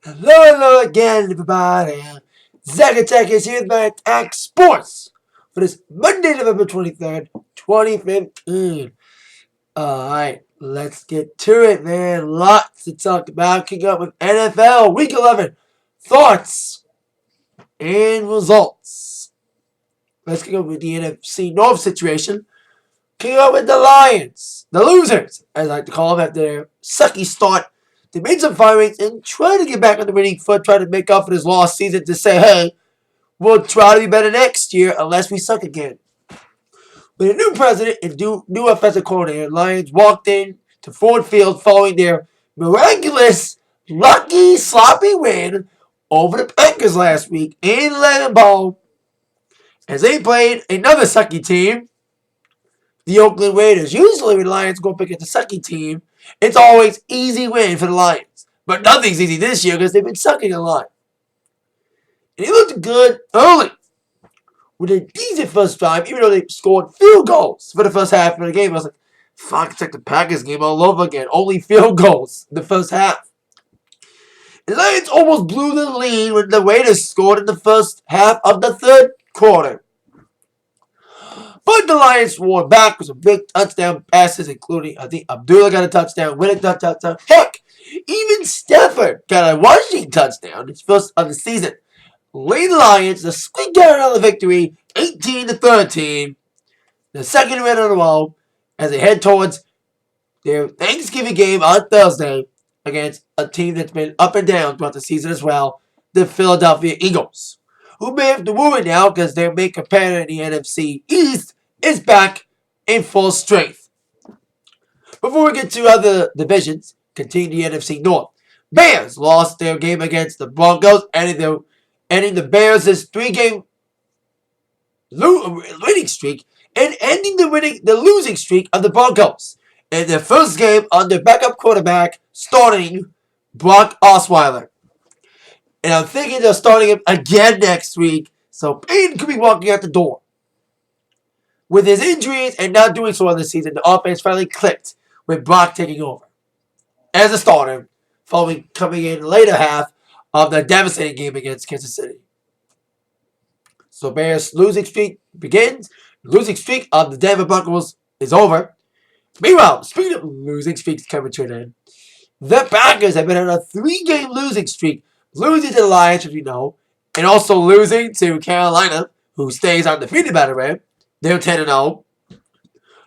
Hello again, everybody. Zach Attack is here by Atak Sportz for this Monday, November 23rd, 2015. Alright, let's get to it, man. Lots to talk about. Kicking up with NFL Week 11 thoughts and results. Let's kick up with the NFC North situation. Kicking up with the Lions, the losers, as I like to call them, after their sucky start. They made some firings and tried to get back on the winning foot, trying to make up for this lost season to say, hey, we'll try to be better next year unless we suck again. With a new president and new offensive coordinator, Lions walked in to Ford Field following their miraculous, lucky, sloppy win over the Packers last week in Lambeau as they played another sucky team, the Oakland Raiders. Usually when the Lions go up against a sucky team, it's always easy win for the Lions. But nothing's easy this year because they've been sucking a lot. And he looked good early with a decent first drive, even though they scored field goals for the first half of the game. I was like, fuck, it's like the Packers game all over again. Only field goals in the first half. The Lions almost blew the lead when the Raiders scored in the first half of the third quarter. But the Lions won back with some big touchdown passes, including, I think, Abdullah got a touchdown, Winnick got a touchdown. Heck, even Stafford got a rushing touchdown, his first of the season. Lead the Lions to squeak out another victory, 18-13, the second win in a row, as they head towards their Thanksgiving game on Thursday against a team that's been up and down throughout the season as well, the Philadelphia Eagles, who may have to worry now because their main competitor in the NFC East is back in full strength. Before we get to other divisions, continue the NFC North. Bears lost their game against the Broncos, ending the Bears' three-game winning streak and ending the losing streak of the Broncos in their first game under backup quarterback starting Brock Osweiler. And I'm thinking they're starting him again next week, so Payton could be walking out the door. With his injuries and not doing so well this season, the offense finally clicked with Brock taking over as a starter, following coming in the later half of the devastating game against Kansas City. So Bears' losing streak begins. The losing streak of the Denver Broncos is over. Meanwhile, speaking of losing streaks coming to an end, the Packers have been on a 3-game losing streak, losing to the Lions, as we know, and also losing to Carolina, who stays undefeated, by the way. They're 10-0.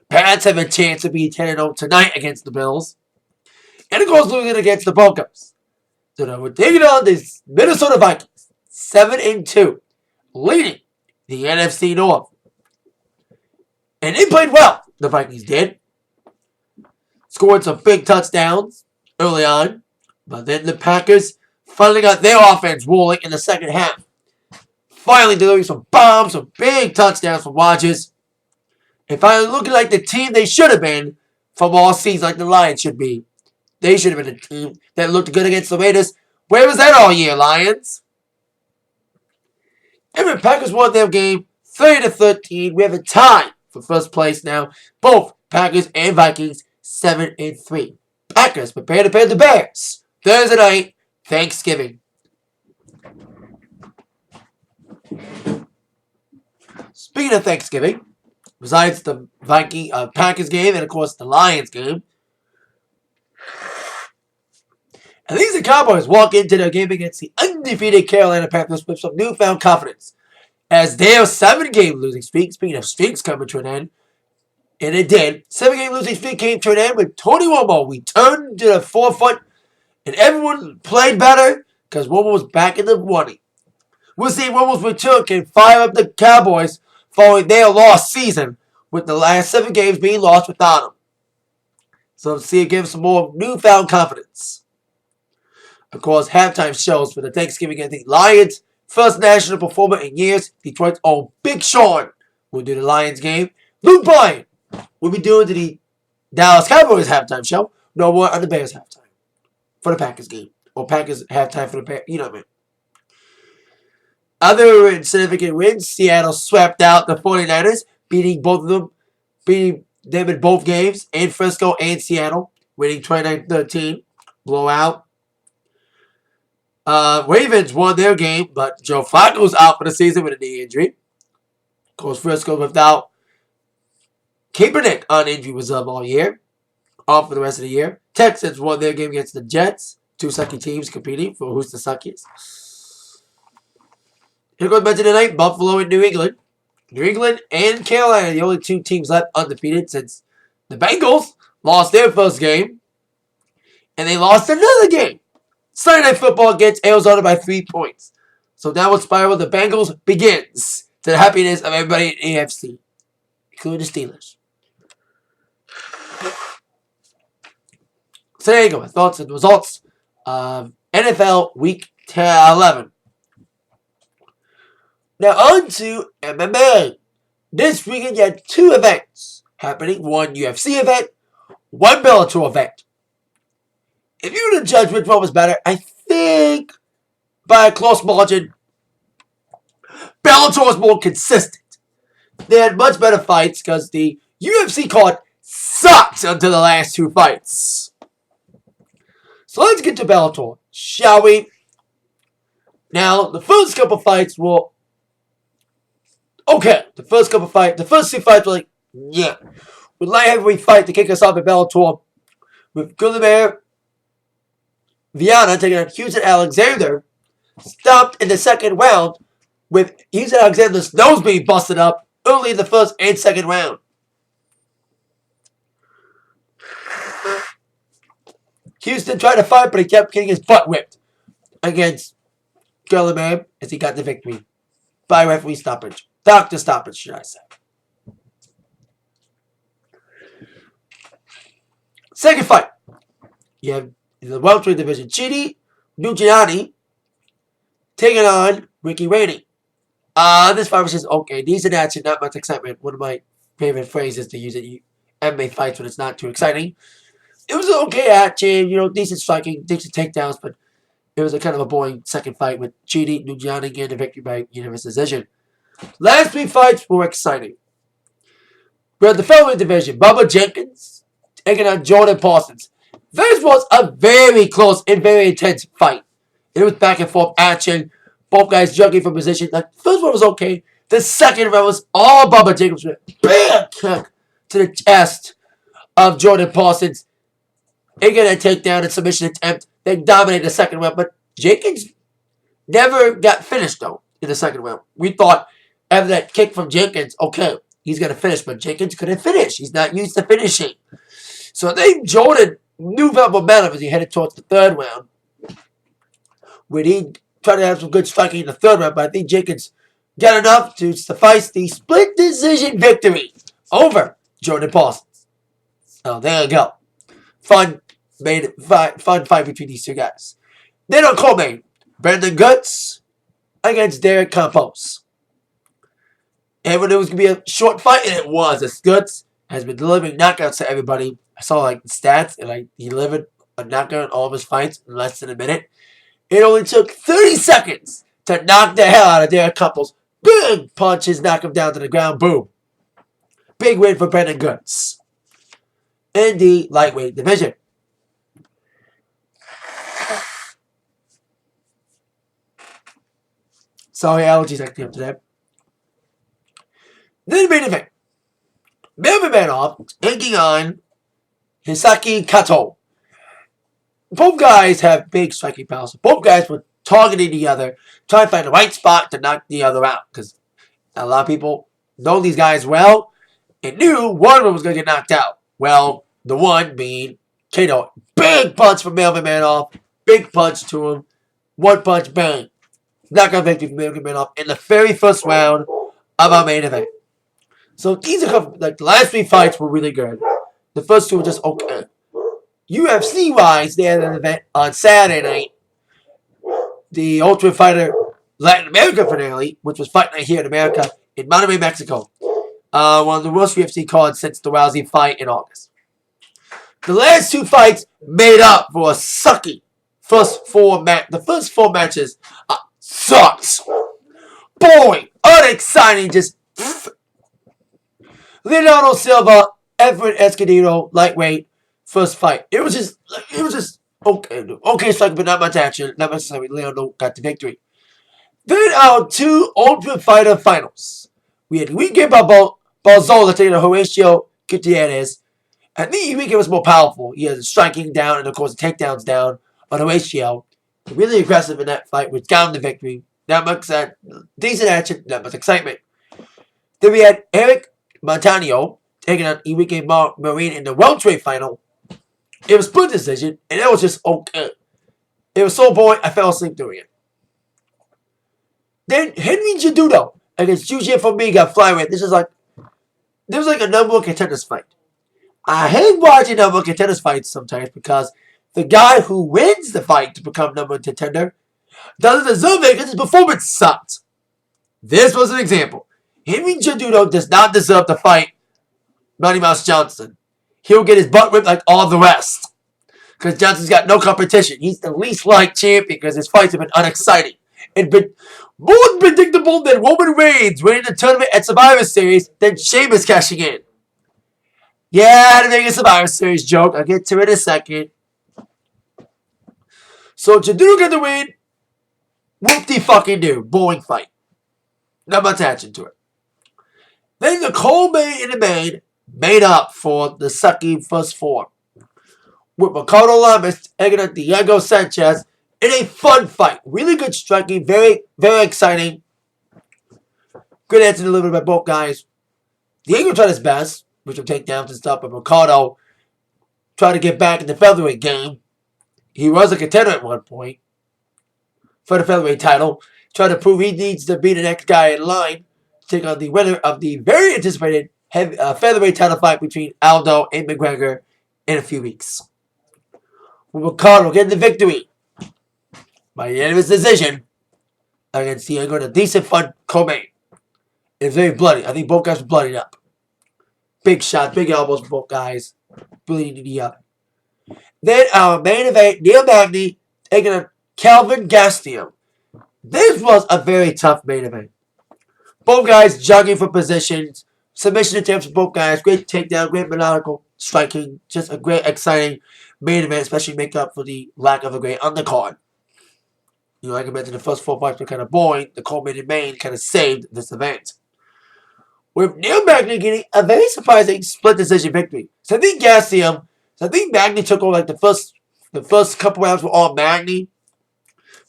Pats have a chance to be 10-0 tonight against the Bills. And of course, losing against the Broncos. So now we're taking on the Minnesota Vikings, 7-2, leading the NFC North. And they played well, the Vikings did. Scored some big touchdowns early on. But then the Packers finally got their offense rolling in the second half. Finally delivering some bombs, some big touchdowns from Rodgers. And finally looking like the team they should have been from all seasons, like the Lions should be. They should have been a team that looked good against the Raiders. Where was that all year, Lions? And the Packers won their game 30-13. We have a tie for first place now. Both Packers and Vikings 7-3. Packers prepare to play the Bears Thursday night, Thanksgiving. Speaking of Thanksgiving, besides the Packers game and of course the Lions game, at least the Cowboys walk into their game against the undefeated Carolina Panthers with some newfound confidence, as their 7-game losing streak, speaking of streaks coming to an end, and it did, 7-game losing streak came to an end with Tony Romo. We turned to the forefront, and everyone played better because Romo was back in the running. We'll see if Romo's return can fire up the Cowboys following their lost season, with the last 7 games being lost without him. So let's see if it gives some more newfound confidence. Of course, halftime shows for the Thanksgiving against the Lions. First national performer in years, Detroit's own Big Sean will do the Lions game. Luke Bryan will be doing the Dallas Cowboys halftime show. No more on the Bears halftime for the Packers game. Or Packers halftime for the Bears. You know what I mean. Other significant wins, Seattle swept out the 49ers, beating them in both games, in Frisco and Seattle, winning 29-13, blowout. Ravens won their game, but Joe Flacco's out for the season with a knee injury. Goes Frisco without Kaepernick on injury reserve all year, off for the rest of the year. Texans won their game against the Jets. Two sucky teams competing for who's the suckiest. Here goes Monday night, Buffalo and New England. New England and Carolina, the only two teams left undefeated since the Bengals lost their first game. And they lost another game. Sunday Night Football against Arizona by 3 points. So downward spiral the Bengals begins to the happiness of everybody in AFC, including the Steelers. So there you go. My thoughts and results of NFL Week 11. Now on to MMA. This weekend you had 2 events happening. One UFC event, one Bellator event. If you were to judge which one was better, I think by a close margin, Bellator was more consistent. They had much better fights because the UFC card sucked until the last 2 fights. So let's get to Bellator, shall we? Now, the first couple fights were okay. The first 2 fights were like, yeah. With light heavyweight fight to kick us off at Bellator with Guilherme Viana taking on Houston Alexander, stopped in the second round with Houston Alexander's nose being busted up early in the first and second round. Houston tried to fight, but he kept getting his butt whipped against Guilherme as he got the victory by referee stoppage. Doctor stoppage, should I say. Second fight. You have in the welterweight division, Chidi Nugiani taking on Ricky Rainey. This fight was just okay. Decent action, not much excitement. One of my favorite phrases to use in MMA fights when it's not too exciting. It was an okay action, decent striking, decent takedowns, but it was a kind of a boring second fight with Chidi Nugiani getting the victory by unanimous decision. Last 3 fights were exciting. We had the featherweight division, Bubba Jenkins taking on Jordan Parsons. This was a very close and very intense fight. It was back and forth action. Both guys juggling for position. The first one was okay. The second round was all Bubba Jenkins with a bam kick to the chest of Jordan Parsons. He got a takedown and submission attempt. They dominated the second round, but Jenkins never got finished though in the second round. We thought after that kick from Jenkins, okay, he's gonna finish, but Jenkins couldn't finish. He's not used to finishing. So I think Jordan knew about momentum as he headed towards the third round, where he tried to have some good striking in the third round, but I think Jenkins got enough to suffice the split decision victory over Jordan Parsons. So there you go. Fun fight between these 2 guys. Then on co-main, Brandon Guts against Derek Campos. And when it was going to be a short fight, and it was, as Guts has been delivering knockouts to everybody. I saw the stats, and he delivered a knockout in all of his fights in less than a minute. It only took 30 seconds to knock the hell out of Derek Campos. Big punches knock him down to the ground. Boom. Big win for Brandon Guts in the lightweight division. Sorry, allergies acting up today. Then the main event. Melvin Manoff taking on Hisaki Kato. Both guys have big striking powers. Both guys were targeting the other, trying to find the right spot to knock the other out. Because a lot of people know these guys well and knew one of them was going to get knocked out. Well, the one being Kato. Big punch from Melvin Manoff. Big punch to him. One punch, bang. Knockout victory for Melvin Manoff in the very first round of our main event. So these are the last 3 fights were really good. The first 2 were just okay. UFC-wise, they had an event on Saturday night. The Ultimate Fighter Latin America finale, which was Fight Night here in America, in Monterrey, Mexico. One of the worst UFC cards since the Rousey fight in August. The last 2 fights made up for a sucky first 4 matches. The first 4 matches sucks. Boring. Unexciting. Just Leonardo Silva, Everett Escondido, lightweight, first fight. It was just Okay, so but not much action. Not necessarily. Leandro got the victory. Then our two Ultimate Fighter finals. We had Enrique Barzola taking on Horatio Gutierrez. I think Enrique was more powerful. He has striking down and, of course, takedowns down on Horatio. Really aggressive in that fight, which got him the victory. Not much decent action, not much excitement. Then we had Eric Montaño taking on Enrique Marine in the welterweight final. It was split decision, and it was just okay. It was so boring, I fell asleep doing it. Then Henry Cejudo against Yuji Formiga flyweight. This was like a number one contenders fight. I hate watching number one contenders fights sometimes because the guy who wins the fight to become number one contender doesn't deserve it because his performance sucked. This was an example. Henry Cejudo does not deserve to fight Mighty Mouse Johnson. He'll get his butt whipped like all the rest. Because Johnson's got no competition. He's the least liked champion because his fights have been unexciting. And been more predictable than Roman Reigns winning the tournament at Survivor Series than Sheamus cashing in. Yeah, I had to make a Survivor Series joke. I'll get to it in a second. So Cejudo got the win. Whoop-de-fucking-do. Boring fight. Not much action to it. Then the co-main in the main made up for the sucky first four. With Ricardo Lamas taking on Diego Sanchez in a fun fight. Really good striking. Very, very exciting. Good answer delivered by both guys. Diego tried his best, which will take down and stuff, but Ricardo tried to get back in the featherweight game. He was a contender at one point for the featherweight title. Tried to prove he needs to be the next guy in line to take on the winner of the very anticipated featherweight title fight between Aldo and McGregor in a few weeks. With Ricardo getting the victory by the end of his decision against Diego in a decent, fun co-main. It was very bloody. I think both guys were bloodied up. Big shots, big elbows for both guys. Bleeding the other. Then our main event, Neil Magny taking on Calvin Gastelum. This was a very tough main event. Both guys jogging for positions. Submission attempts for both guys. Great takedown, great methodical striking. Just a great, exciting main event, especially make up for the lack of a great undercard. Like I mentioned, the first four fights were kind of boring. The co-main main kind of saved this event. With Neil Magny getting a very surprising split decision victory. So I think Magny took over like the first couple rounds were all Magny.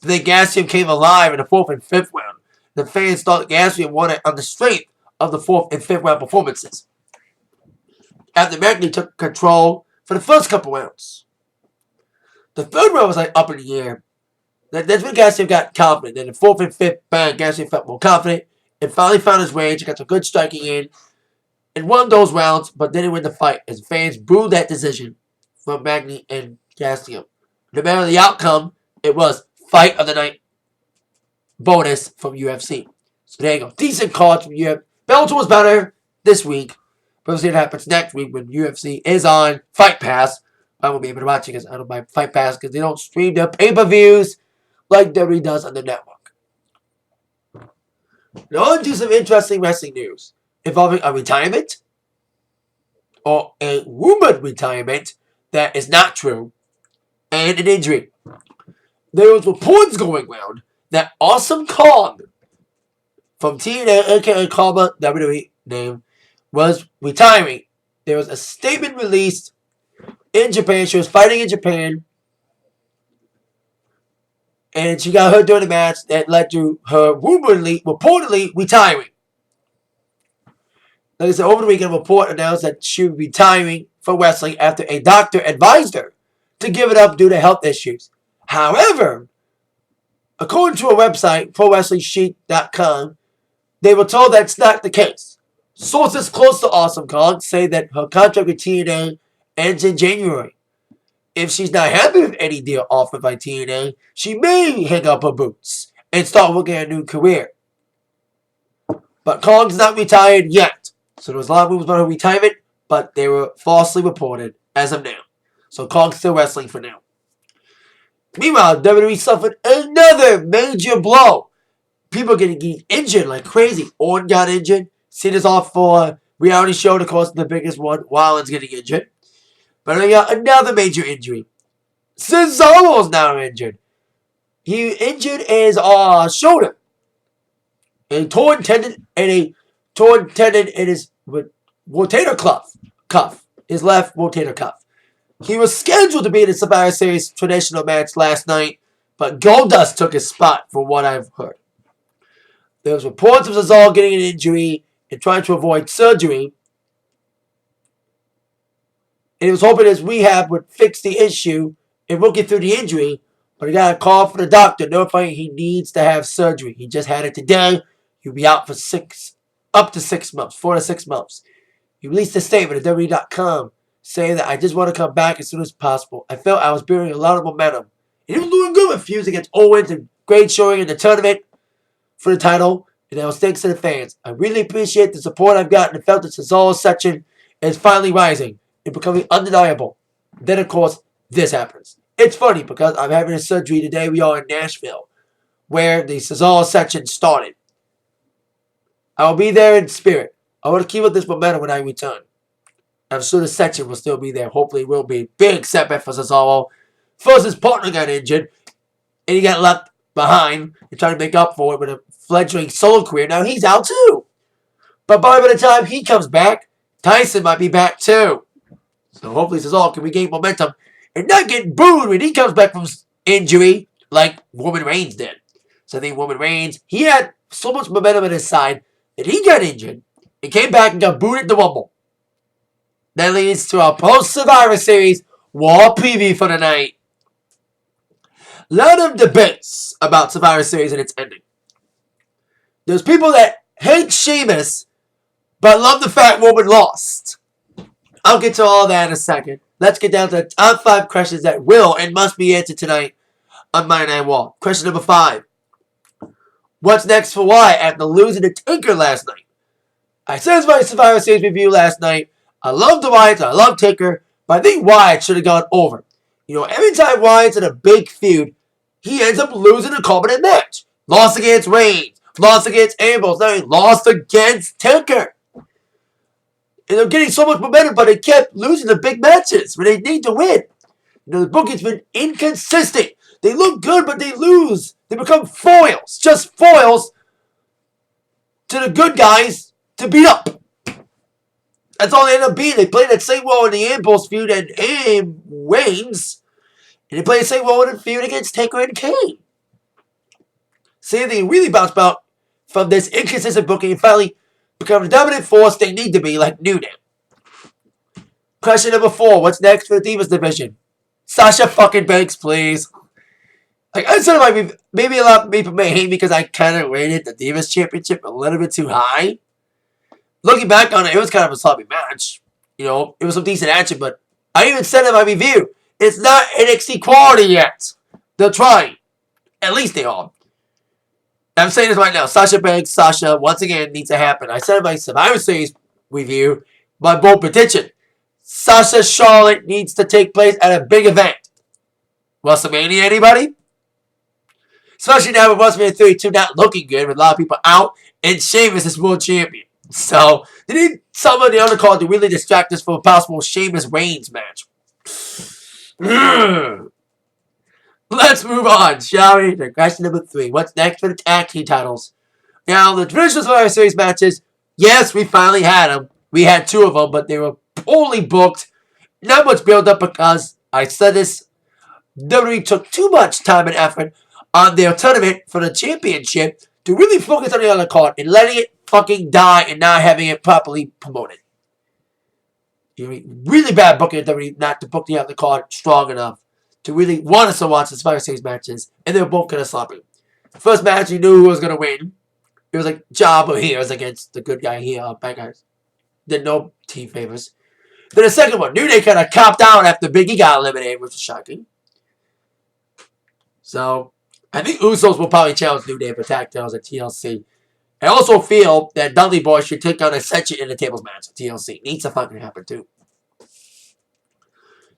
But then Gastelum came alive in the fourth and fifth round. The fans thought Gastelum won it on the strength of the fourth and fifth round performances. After Magny took control for the first couple rounds. The third round was like up in the air. That's when Gastelum got confident. Then the fourth and fifth, bang, Gastelum felt more confident. And finally found his range. Got some good striking in. And won those rounds, but didn't win the fight. As fans booed that decision from Magny and Gastelum. No matter the outcome, it was fight of the night bonus from UFC. So there you go. Decent cards from UFC. Bellator was better this week. But we'll see what happens next week when UFC is on Fight Pass. I won't be able to watch it because I don't buy Fight Pass because they don't stream their pay-per-views like WWE does on the network. Now on to some interesting wrestling news involving a retirement or a rumored retirement that is not true and an injury. There was reports going around that Awesome Kong from TNA, aka Kama, WWE name, was retiring. There was a statement released in Japan. She was fighting in Japan. And she got hurt during the match that led to her reportedly retiring. Like I said, over the weekend, a report announced that she would be retiring from wrestling after a doctor advised her to give it up due to health issues. However, according to a website, ProWrestlingSheet.com, they were told that's not the case. Sources close to Awesome Kong say that her contract with TNA ends in January. If she's not happy with any deal offered by TNA, she may hang up her boots and start working a new career. But Kong's not retired yet. So there was a lot of rumors about her retirement, but they were falsely reported as of now. So Kong's still wrestling for now. Meanwhile, WWE suffered another major blow. People getting injured like crazy. Orton got injured. Cena's off for a reality show, of course, the biggest one. Wallen's getting injured. But we got another major injury. Cesaro's now injured. He injured his shoulder. A torn tendon in his rotator cuff. His left rotator cuff. He was scheduled to be in the Survivor Series traditional match last night, but Goldust took his spot, from what I've heard. There was reports of Cesaro getting an injury and trying to avoid surgery. And he was hoping his rehab would fix the issue and work it through the injury, but he got a call from the doctor notifying he needs to have surgery. He just had it today. He'll be out for up to 6 months, 4 to 6 months. He released a statement at WWE.com saying that I just want to come back as soon as possible. I felt I was building a lot of momentum. And he was doing good with feuds against Owens and great showing in the tournament for the title. And that was thanks to the fans. I really appreciate the support I've gotten and felt that Cesaro's section is finally rising and becoming undeniable. Then, of course, this happens. It's funny because I'm having a surgery today. We are in Nashville, where the Cesaro section started. I will be there in spirit. I want to keep up this momentum when I return. I'm sure the section will still be there. Hopefully it will be. Big setback for Cesaro. First, his partner got injured, and he got left behind and trying to make up for it with a fledgling solo career. Now he's out too. But by the time he comes back, Tyson might be back too. So hopefully Cesaro can regain momentum and not get booed when he comes back from injury like Roman Reigns did. So I think Roman Reigns, he had so much momentum on his side that he got injured and came back and got booed at the Rumble. That leads to our post-Survivor Series War preview for the night. A lot of debates about Survivor Series and its ending. There's people that hate Sheamus but love the fact Roman lost. I'll get to all that in a second. Let's get down to the top 5 questions that will and must be answered tonight on Monday Night Raw. Question number 5. What's next for Wyatt after losing to Taker last night? I said my Survivor Series review last night. I love the Wyatt, I love Taker, but I think Wyatt should have gone over. You know, every time Wyatt's in a big feud, he ends up losing a competent match. Lost against Reigns, lost against Ambrose, now he lost against Taker. And they're getting so much momentum, but they kept losing the big matches when they need to win. You know, the booking's been inconsistent. They look good, but they lose. They become foils, just foils to the good guys to beat up. That's all they end up being. They played that same role in the Ambrose feud and Reigns. And they played the same role in the feud against Taker and Kane. See, they really bounced back from this inconsistent booking and finally become the dominant force they need to be, like New Day. Question number 4. What's next for the Divas division? Sasha fucking Banks, please. Like I said, maybe a lot of people may hate me because I kind of rated the Divas Championship a little bit too high. Looking back on it, it was kind of a sloppy match. You know, it was some decent action, but I even said in my review, it's not NXT quality yet. They're trying. At least they are. I'm saying this right now. Sasha Banks, once again, needs to happen. I said in my Survivor Series review, my bold prediction. Sasha Charlotte needs to take place at a big event. WrestleMania, anybody? Especially now with WrestleMania 32 not looking good, with a lot of people out, and Sheamus is world champion. So, they need someone on the undercard to really distract us from a possible Sheamus Reigns match. Let's move on, shall we? To question number 3. What's next for the tag team titles? Now, the traditional Survivor Series matches, yes, we finally had them. We had 2 of them, but they were poorly booked. Not much build-up because, I said this, WWE took too much time and effort on their tournament for the championship to really focus on the other card and letting it fucking die and not having it properly promoted. Really bad booking at WWE not to book the other card strong enough to really want us to watch the Survivor Series matches, and they were both kind of sloppy. First match, you knew who was going to win. It was like Jobber Heroes against the good guy here, bad guys. Did no team favors. Then the second one, New Day kind of copped out after Big E got eliminated, which was shocking. So, I think Usos will probably challenge New Day for tag titles at TLC. I also feel that Dudley Boy should take on Ascension in the tables match at TLC. Needs to fucking happen too.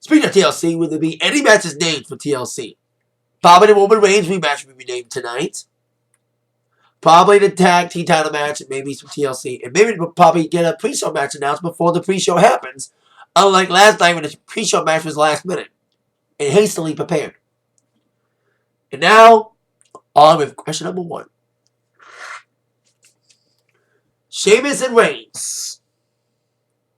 Speaking of TLC, will there be any matches named for TLC? Probably the Roman Reigns rematch will be named tonight. Probably the tag team title match and maybe some TLC. And maybe we'll probably get a pre-show match announced before the pre-show happens. Unlike last time when the pre-show match was last minute. and hastily prepared. And now, on with question number 1. Sheamus and Reigns.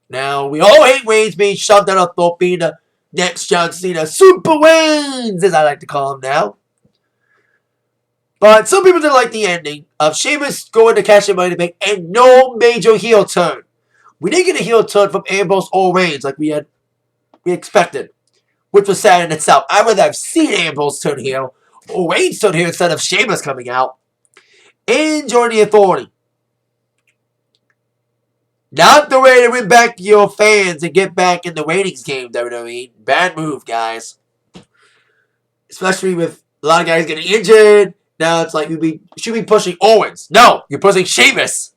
Now, we all hate Reigns being shoved down our throat, being the next John Cena, Super Reigns, as I like to call him now. But some people didn't like the ending of Sheamus going to cash in Money to Bank and no major heel turn. We didn't get a heel turn from Ambrose or Reigns like we expected, which was sad in itself. I'd rather have seen Ambrose turn heel or Reigns turn heel instead of Sheamus coming out and join the Authority. Not the way to win back your fans and get back in the ratings game, WWE. Bad move, guys. Especially with a lot of guys getting injured. Now it's like you should be pushing Owens. No, you're pushing Sheamus.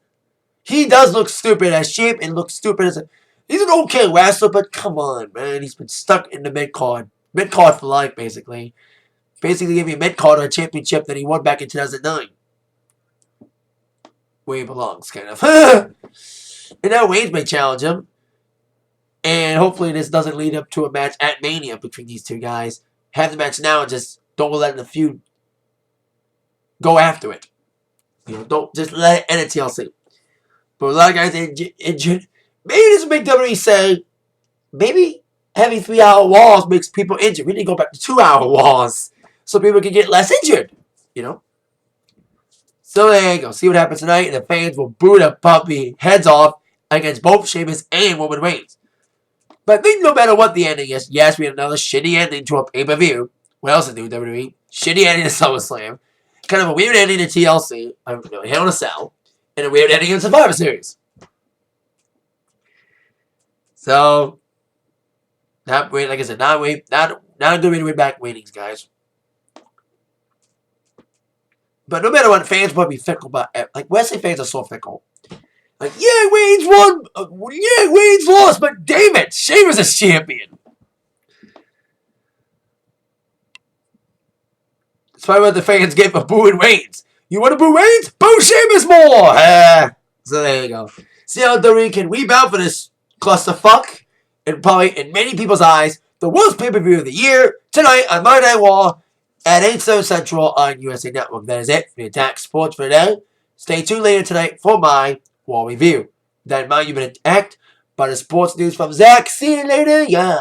He does look stupid as shape and looks stupid as he's an okay wrestler, but come on, man. He's been stuck in the mid-card. Mid-card for life, basically. Basically gave me a mid-card or a championship that he won back in 2009. Where he belongs, kind of. And now Reigns may challenge him. And hopefully this doesn't lead up to a match at Mania between these two guys. Have the match now and just don't let the feud go after it. Don't just let it end at TLC. But a lot of guys injured. Maybe this will make WWE say, maybe having 3-hour walls makes people injured. We need to go back to 2-hour walls so people can get less injured. So there you go. See what happens tonight. And the fans will boo the puppy heads off against both Sheamus and Roman Reigns. But I think no matter what the ending is, yes, we had another shitty ending to a pay-per-view. What else to do, WWE? Shitty ending to SummerSlam. Kind of a weird ending to TLC. Hell in a Cell. And a weird ending in Survivor Series. So, not great. Like I said, not a good way to win back ratings, guys. But no matter what, fans will be fickle. But like wrestling fans are so fickle. Like, yeah, Reigns won. Yeah, Reigns lost. But damn it, Sheamus is champion. That's probably what the fans get for booing Reigns. You want to boo Reigns? Boo Sheamus more. So there you go. See how WWE can rebound for this clusterfuck. And probably, in many people's eyes, the worst pay-per-view of the year. Tonight on Monday Night Raw at 8 Central on USA Network. That is it for the Atak Sportz for today. Stay tuned later tonight for my Raw review. That mind you've been attacked by the sports news from Zach. See you later. Yeah.